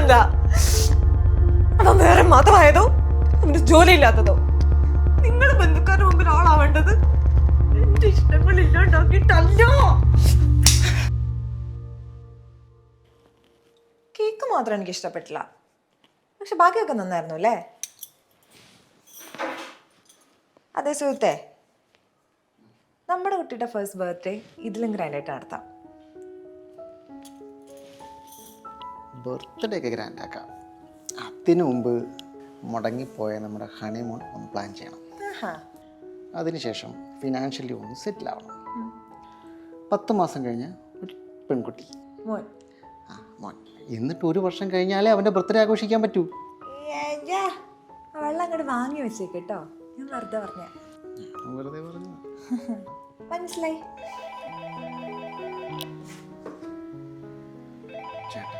അല്ല, അവൻ വേറെ മതമായതോ അവന് ജോലിയില്ലാത്തതോ. നിങ്ങൾ ബന്ധുക്കാരുടെ മുമ്പിൽ ആളാവേണ്ടത് എന്റെ ഇഷ്ടങ്ങൾ ഇല്ലാണ്ടാക്കിയിട്ടല്ലോ. കേക്ക് മാത്രം എനിക്ക് ഇഷ്ടപ്പെട്ടില്ല, പക്ഷെ ബാക്കിയൊക്കെ നന്നായിരുന്നു അല്ലേ? അതെ സുഹൃത്തെ, നമ്മുടെ കുട്ടിയുടെ ഫസ്റ്റ് ബർത്ത്ഡേ ഇതിലും ഗ്രാൻഡായിട്ട് നടത്താം. ബർത്ത്ഡേ ഒക്കെ ഗ്രാൻഡ് ആക്കാം. അതിനു മുമ്പ് മുടങ്ങിപ്പോയ നമ്മുടെ ഹണിമൂൺ ഒന്ന് പ്ലാൻ ചെയ്യണം. അതിനുശേഷം ഫിനാൻഷ്യലി ഒന്ന് സെറ്റിൽ ആവണം. 10 മാസം കഴിഞ്ഞ് ഒരു പെൺകുട്ടി, മോൻ. മോൻ. എന്നിട്ട് 1 വർഷം കഴിഞ്ഞാലേ അവൻ്റെ ബർത്ത്ഡേ ആഘോഷിക്കാൻ പറ്റൂ. വെള്ളം അങ്ങോട്ട് വാങ്ങി വെച്ചേട്ടോ, ഞാൻ വെറുതെ പറഞ്ഞ. വെറുതെ പറഞ്ഞു. മനസ്സിലായി. ചേട്ടാ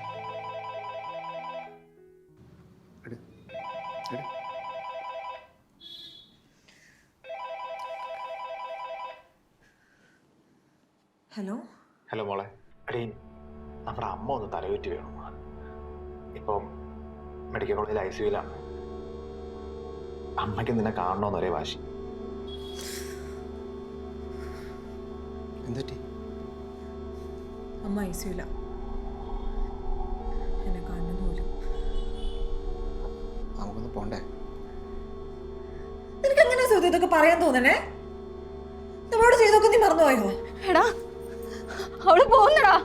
ഹലോ. ഹലോ മോളെ. എടീ, നമ്മുടെ അമ്മ ഒന്ന് തലയുറ്റി വേണം. ഇപ്പം മെഡിക്കൽ കോളേജിൽ ICUയിലാണ്. അമ്മയ്ക്ക് നിന്നെ കാണണമെന്നൊരേ വാശി. എന്തുപറ്റി? അമ്മ ICUയില, എന്നെ കാണുന്നു പോലും. നമുക്കൊന്ന് പോണ്ടേ? നിനക്ക് എങ്ങനെയാ സുഹൃത്ത് ഇതൊക്കെ പറയാൻ തോന്നണേ? നമ്മളോട് ചെയ്തൊക്കെ നീ മറന്നുപോയോ? എടാ, അവള് പോകുന്നടാ.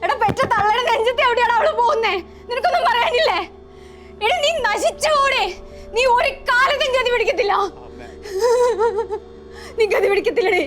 എടാ, പെറ്റ തള്ളയുടെ നെഞ്ചത്തെ എവിടെയാണ് അവള് പോകുന്നേ? നിനക്കൊന്നും പറയാനില്ലേ? എടാ, നീ നശിച്ചോടെ. നീ ഒരു കാലത്തും ഗതി പിടിക്കത്തില്ല. നീ ഗതി പിടിക്കത്തില്ലടേ.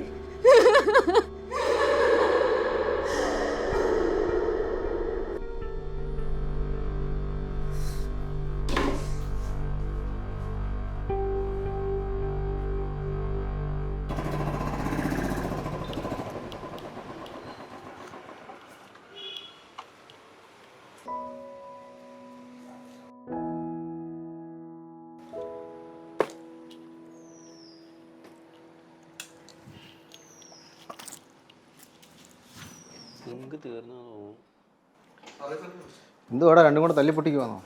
എന്തുവാടാ രണ്ടും കൂടെ തല്ലിപ്പൊട്ടിക്കുവാന്നോ?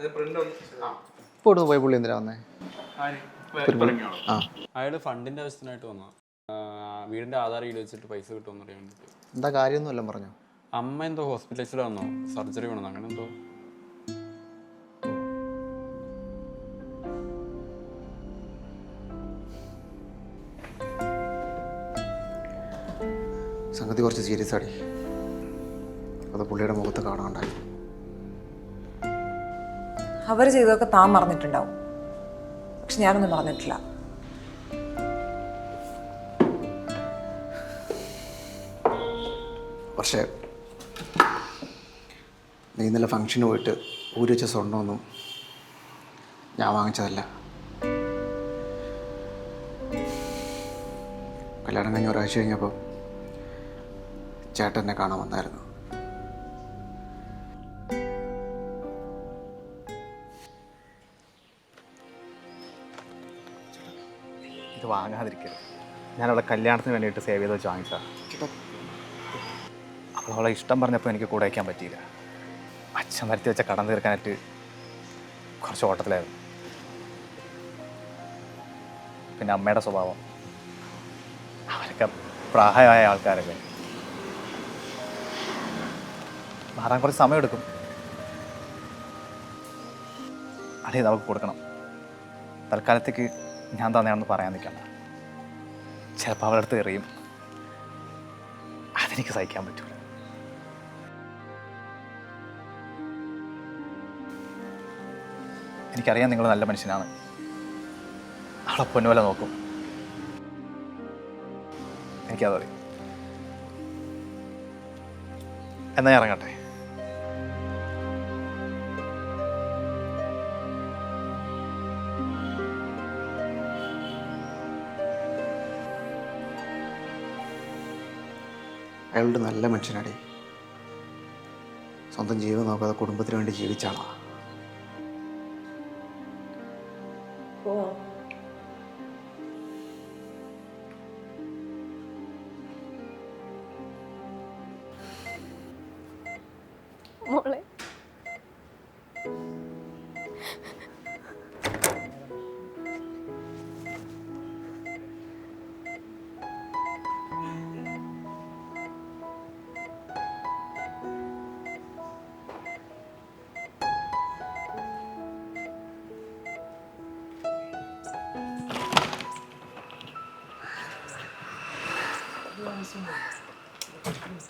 ഇപ്പോൾ ഇവിടുന്ന് പോയ പുള്ളി എന്തിനാ വന്നേ? അയാൾ ഫണ്ടിന്റെ ആവശ്യത്തിനായിട്ട് വന്നു. വീടിന്റെ ആധാർ ഈട് വെച്ചിട്ട് പൈസ കിട്ടുമെന്ന് അറിയാൻ വേണ്ടിട്ട്. എന്താ കാര്യമൊന്നുമല്ല പറഞ്ഞോ? അമ്മ എന്തോ ഹോസ്പിറ്റലൈസിലാണോ, സർജറി വേണമെന്ന് അങ്ങനെ എന്തോ. സംഗതി കുറച്ച് സീരിയസ് ആടി. അത് പുള്ളിയുടെ മുഖത്ത് കാണാണ്ടായി. അവർ ചെയ്തൊക്കെ താൻ മറന്നിട്ടുണ്ടാവും, പക്ഷെ ഞാനൊന്നും മറന്നിട്ടില്ല. പക്ഷേ നീ ഇന്നലെ ഫംഗ്ഷന് പോയിട്ട് ഊരി വെച്ച സ്വർണ്ണമൊന്നും ഞാൻ വാങ്ങിച്ചതല്ല. കല്യാണം കഴിഞ്ഞ് ഒരാഴ്ച കഴിഞ്ഞപ്പോൾ ചേട്ടൻ എന്നെ കാണാൻ വന്നായിരുന്നു. ഇത് വാങ്ങാതിരിക്കരുത്. ഞാനവളെ കല്യാണത്തിന് വേണ്ടിയിട്ട് സേവ് ചെയ്ത് വെച്ച് വാങ്ങിച്ചതാണ്. അവളെ ഇഷ്ടം പറഞ്ഞപ്പോൾ എനിക്ക് കൂടെ വയ്ക്കാൻ പറ്റിയില്ല. അച്ഛൻ വരുത്തി വെച്ച കടം തീർക്കാനായിട്ട് കുറച്ച് ഓട്ടത്തിലായിരുന്നു. പിന്നെ അമ്മയുടെ സ്വഭാവം, അവരൊക്കെ പ്രായമായ ആൾക്കാരല്ലേ, മാറാൻ കുറച്ച് സമയമെടുക്കും. അതെ, നമുക്ക് കൊടുക്കണം. തൽക്കാലത്തേക്ക് ഞാൻ തന്നെയാണെന്ന് പറയാൻ നിൽക്കണ്ട. ചിലപ്പോൾ അവളുടെ അടുത്ത് എറിയും. അതെനിക്ക് സഹിക്കാൻ പറ്റൂല. എനിക്കറിയാം നിങ്ങൾ നല്ല മനുഷ്യനാണ്. അവളെ പൊന്നുപോലെ നോക്കും. എനിക്കതറിയാം. എന്നാ ഞാൻ ഇറങ്ങട്ടെ. അയാളുടെ നല്ല മനുഷ്യനാടി. സ്വന്തം ജീവൻ നോക്കാതെ കുടുംബത്തിന് വേണ്ടി ജീവിച്ച ആളാ. മോളെ,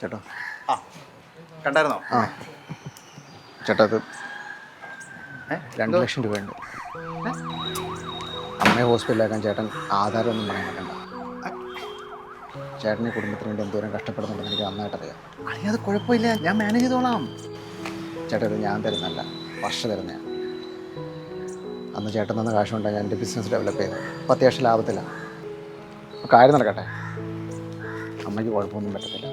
ചേട്ടാ ആ കണ്ടായിരുന്നോ? ആ ചേട്ടാ അത് 2 ലക്ഷം രൂപയുണ്ട്. അമ്മയെ ഹോസ്പിറ്റലിലാക്കാൻ ചേട്ടൻ ആധാരമൊന്നും പറയാൻ പറ്റണ്ട. ചേട്ടനെ കുടുംബത്തിന് വേണ്ടി എന്തോരം കഷ്ടപ്പെടുന്നുണ്ടെന്ന് എനിക്ക് നന്നായിട്ടറിയാം. അളി അത് കുഴപ്പമില്ല, ഞാൻ മാനേജ് ചെയ്തോളാം. ചേട്ടാ ഇത് ഞാൻ തരുന്നല്ല, വർഷ തരുന്നതാണ്. അന്ന് ചേട്ടൻ തന്ന കാശുകൊണ്ടാണ് ഞാൻ എൻ്റെ ബിസിനസ് ഡെവലപ്പ് ചെയ്തത്. അപ്പോൾ അത്യാവശ്യം ലാഭത്തിലാണ്. അപ്പോൾ കാര്യം നടക്കട്ടെ, അമ്മയ്ക്ക് കുഴപ്പമൊന്നും പറ്റത്തില്ല.